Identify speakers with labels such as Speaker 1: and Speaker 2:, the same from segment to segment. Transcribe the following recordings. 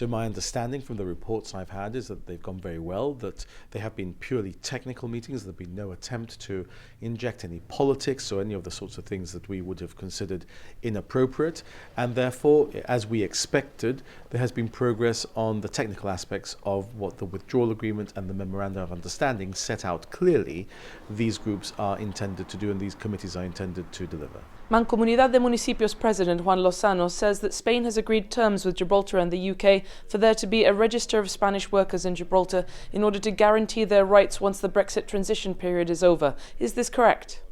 Speaker 1: So my understanding from the reports I've had is that they've gone very well, that they have been purely technical meetings. There's been no attempt to inject any politics or any of the sorts of things that we would have considered inappropriate. And therefore, as we expected, there has been progress on the technical aspects of what the withdrawal agreement and the memorandum of understanding set out clearly these groups are intended to do and these committees are intended to deliver.
Speaker 2: Mancomunidad de Municipios President Juan Lozano says that Spain has agreed terms with Gibraltar and the UK for there to be a register of Spanish workers in Gibraltar in order to guarantee their rights once the Brexit transition period is over. Is this correct?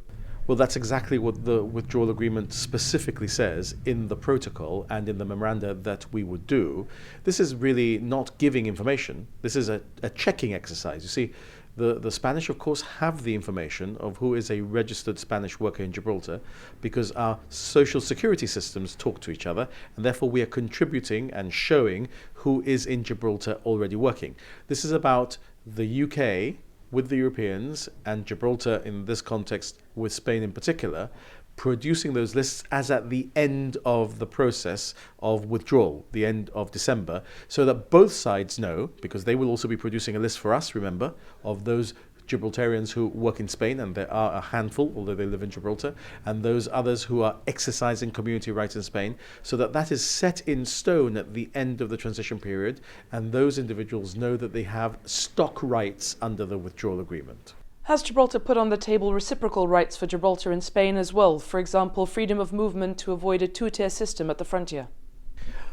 Speaker 1: Well, that's exactly what the withdrawal agreement specifically says in the protocol and in the memoranda that we would do. This is really not giving information. This is a checking exercise. You see, the Spanish, of course, have the information of who is a registered Spanish worker in Gibraltar because our social security systems talk to each other, and therefore we are contributing and showing who is in Gibraltar already working. This is about the UK with the Europeans and Gibraltar in this context with Spain in particular, producing those lists as at the end of the process of withdrawal, the end of December, so that both sides know, because they will also be producing a list for us, remember, of those Gibraltarians who work in Spain, and there are a handful, although they live in Gibraltar, and those others who are exercising community rights in Spain, so that that is set in stone at the end of the transition period, and those individuals know that they have stock rights under the withdrawal agreement.
Speaker 2: Has Gibraltar put on the table reciprocal rights for Gibraltar and Spain as well? For example, freedom of movement to avoid a two-tier system at the frontier?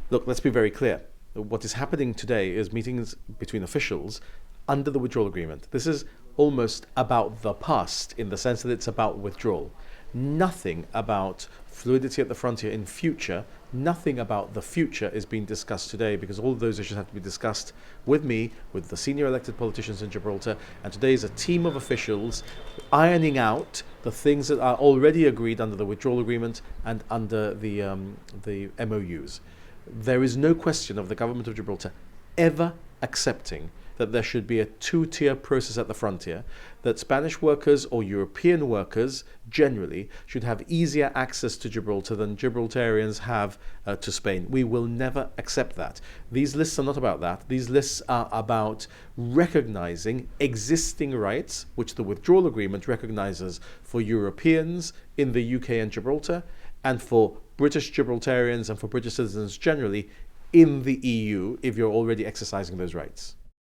Speaker 1: Look, let's be very clear. What is happening today is meetings between officials under the withdrawal agreement. This is almost about the past in the sense that it's about withdrawal. Nothing about fluidity at the frontier in future, nothing about the future is being discussed today, because all of those issues have to be discussed with me, with the senior elected politicians in Gibraltar, and today is a team of officials ironing out the things that are already agreed under the withdrawal agreement and under the MOUs. There is no question of the government of Gibraltar ever accepting that there should be a two-tier process at the frontier, that Spanish workers or European workers generally should have easier access to Gibraltar than Gibraltarians have to Spain. We will never accept that. These lists are not about that. These lists are about recognizing existing rights, which the withdrawal agreement recognizes for Europeans in the UK and Gibraltar, and for British Gibraltarians and for British citizens generally in the EU if you're already exercising those rights.